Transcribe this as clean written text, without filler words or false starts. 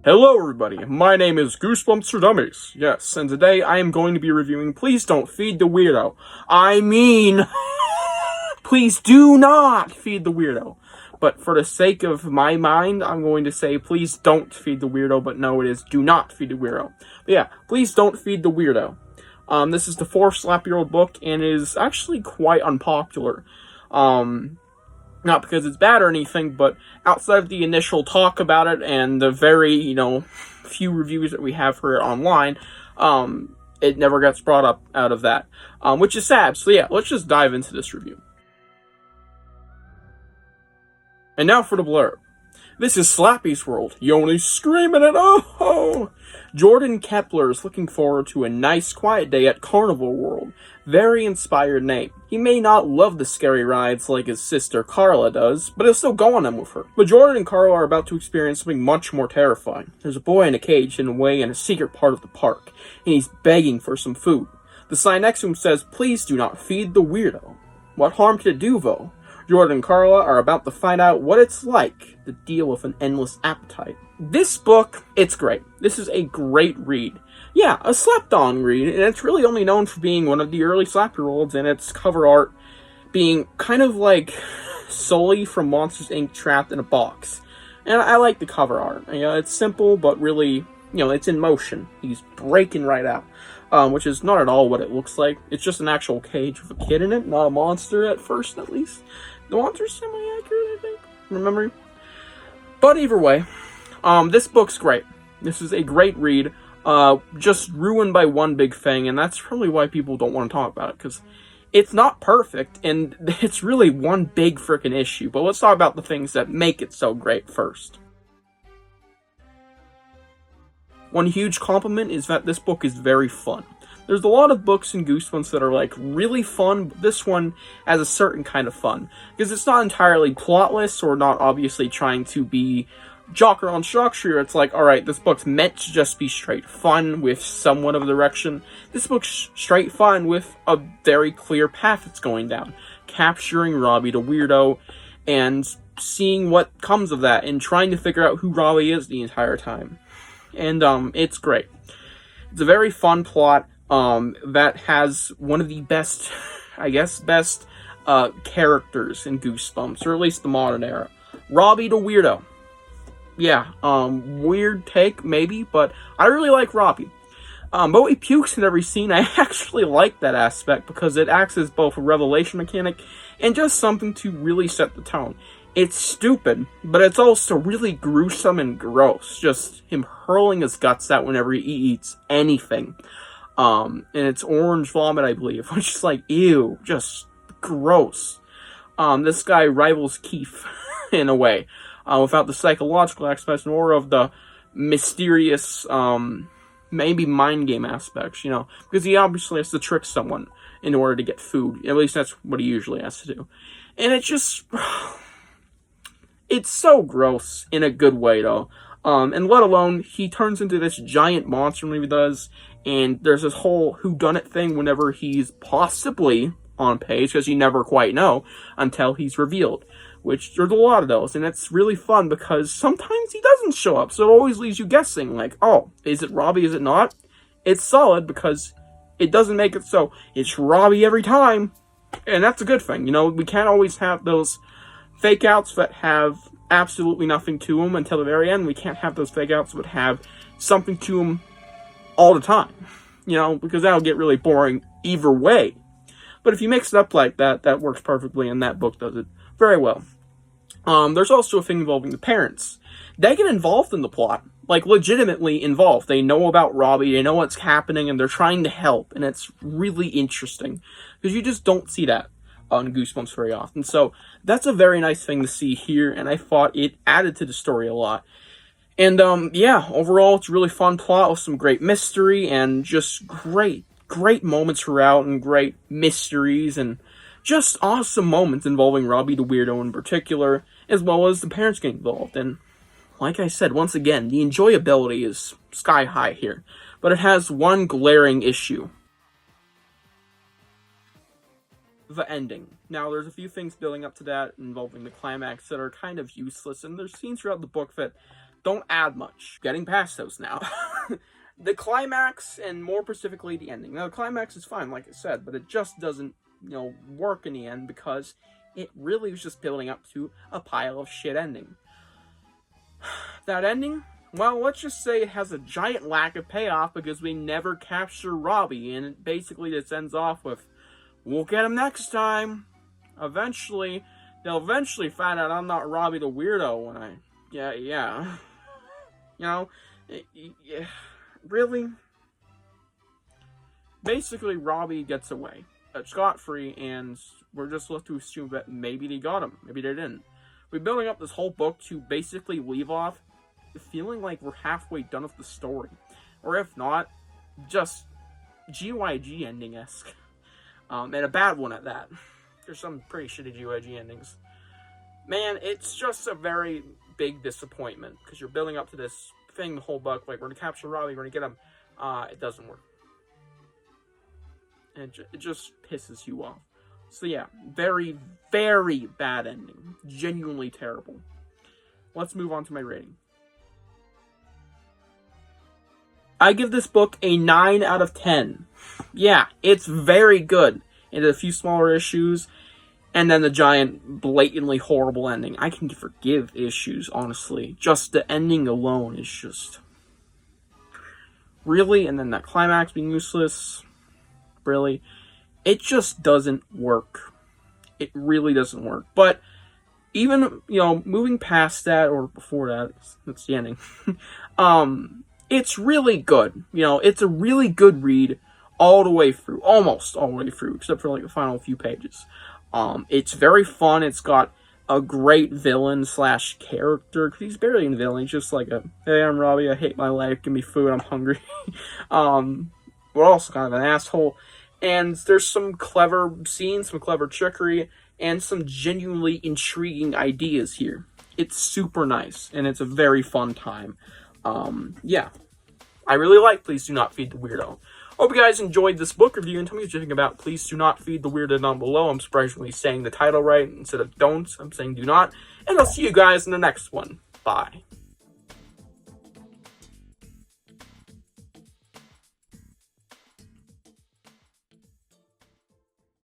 Hello everybody, my name is Goosebumps for Dummies. Yes, and today I am going to be reviewing Please Don't Feed the Weirdo. I mean, please do not feed the weirdo. But for the sake of my mind, I'm going to say please don't feed the weirdo, but no, it is do not feed the weirdo. But yeah, please don't feed the weirdo. This is the fourth slap-year-old book, and is actually quite unpopular. Not because it's bad or anything, but outside of the initial talk about it and the very, few reviews that we have for it online, it never gets brought up out of that, which is sad. So yeah, let's just dive into this review. And now for the blurb. This is Slappy's world. Yoni's screaming it, oh! Jordan Kepler is looking forward to a nice, quiet day at Carnival World. Very inspired name. He may not love the scary rides like his sister Carla does, but he'll still go on them with her. But Jordan and Carla are about to experience something much more terrifying. There's a boy in a cage hidden away in a secret part of the park, and he's begging for some food. The sign next to him says, "Please do not feed the weirdo." What harm could it do, though? Jordan and Carla are about to find out what it's like to deal with an endless appetite. This book, it's great. This is a great read. Yeah, a slept-on read, and it's really only known for being one of the early slap-year-olds, and its cover art being kind of like Sully from Monsters, Inc. trapped in a box. And I like the cover art. It's simple, but really, it's in motion. He's breaking right out. Which is not at all what it looks like. It's just an actual cage with a kid in it, not a monster at first, at least. The monster's semi-accurate, I think, from memory. But either way, this book's great. This is a great read, just ruined by one big thing, and that's probably why people don't want to talk about it, because it's not perfect, and it's really one big frickin' issue. But let's talk about the things that make it so great first. One huge compliment is that this book is very fun. There's a lot of books in Goosebumps that are really fun, but this one has a certain kind of fun. Because it's not entirely plotless or not obviously trying to be jocker on structure. It's like, alright, this book's meant to just be straight fun with somewhat of a direction. This book's straight fun with a very clear path it's going down. Capturing Robbie the weirdo and seeing what comes of that and trying to figure out who Robbie is the entire time. And it's great. It's a very fun plot that has one of the best, characters in Goosebumps, or at least the modern era. Robbie the weirdo. Yeah, weird take, maybe, but I really like Robbie. But he pukes in every scene. I actually like that aspect because it acts as both a revelation mechanic and just something to really set the tone. It's stupid, but it's also really gruesome and gross. Just him hurling his guts out whenever he eats anything. And it's orange vomit, I believe, which is like, ew, just gross. This guy rivals Keith in a way, without the psychological aspects or of the mysterious, maybe mind game aspects, because he obviously has to trick someone in order to get food. At least that's what he usually has to do. And it's just... It's so gross in a good way, though. And let alone, he turns into this giant monster when he does, and there's this whole whodunit thing whenever he's possibly on page, because you never quite know until he's revealed. Which, there's a lot of those, and it's really fun because sometimes he doesn't show up, so it always leaves you guessing, like, oh, is it Robbie, is it not? It's solid because it doesn't make it so it's Robbie every time, and that's a good thing. We can't always have those fake outs that have absolutely nothing to them until the very end. We can't have those fake outs that have something to them all the time, because that'll get really boring either way. But if you mix it up like that, that works perfectly, and that book does it very well. There's also a thing involving the parents. They get involved in the plot, legitimately involved. They know about Robbie, they know what's happening, and they're trying to help, and it's really interesting, because you just don't see that on Goosebumps very often. So that's a very nice thing to see here, and I thought it added to the story a lot. And yeah, overall it's a really fun plot with some great mystery and just great moments throughout, and great mysteries and just awesome moments involving Robbie the weirdo in particular, as well as the parents getting involved. And like I said, once again, the enjoyability is sky high here, but it has one glaring issue. The ending. Now, there's a few things building up to that involving the climax that are kind of useless, and there's scenes throughout the book that don't add much. Getting past those now. The climax, and more specifically the ending. Now, the climax is fine, like I said, but it just doesn't, work in the end because it really was just building up to a pile of shit ending. That ending, well, let's just say it has a giant lack of payoff because we never capture Robbie, and it basically just ends off with, we'll get him next time. Eventually, they'll eventually find out I'm not Robbie the weirdo when I... Yeah. Really? Basically, Robbie gets away, scot-free, and we're just left to assume that maybe they got him, maybe they didn't. We're building up this whole book to basically leave off feeling like we're halfway done with the story. Or if not, just GYG ending-esque. And a bad one at that. There's some pretty shitty GYG endings. Man, it's just a very big disappointment, because you're building up to this thing the whole book, like, we're gonna capture Robbie, we're gonna get him. It doesn't work. And it just pisses you off. So yeah, very, very bad ending. Genuinely terrible. Let's move on to my rating. I give this book a 9 out of 10. Yeah, it's very good. It had a few smaller issues, and then the giant, blatantly horrible ending. I can forgive issues, honestly. Just the ending alone is just... Really? And then that climax being useless? Really? It just doesn't work. It really doesn't work. But even, moving past that, or before that, that's the ending. It's really good. It's a really good read all the way through. Almost all the way through, except for, the final few pages. It's very fun. It's got a great villain / character. Cause he's barely a villain. He's just like hey, I'm Robbie. I hate my life. Give me food. I'm hungry. We're also kind of an asshole. And there's some clever scenes, some clever trickery, and some genuinely intriguing ideas here. It's super nice, and it's a very fun time. Yeah. I really like Please Do Not Feed the Weirdo. Hope you guys enjoyed this book review, and tell me what you think about Please Do Not Feed the Weirdo down below. I'm surprisingly saying the title right instead of don't. I'm saying do not. And I'll see you guys in the next one. Bye.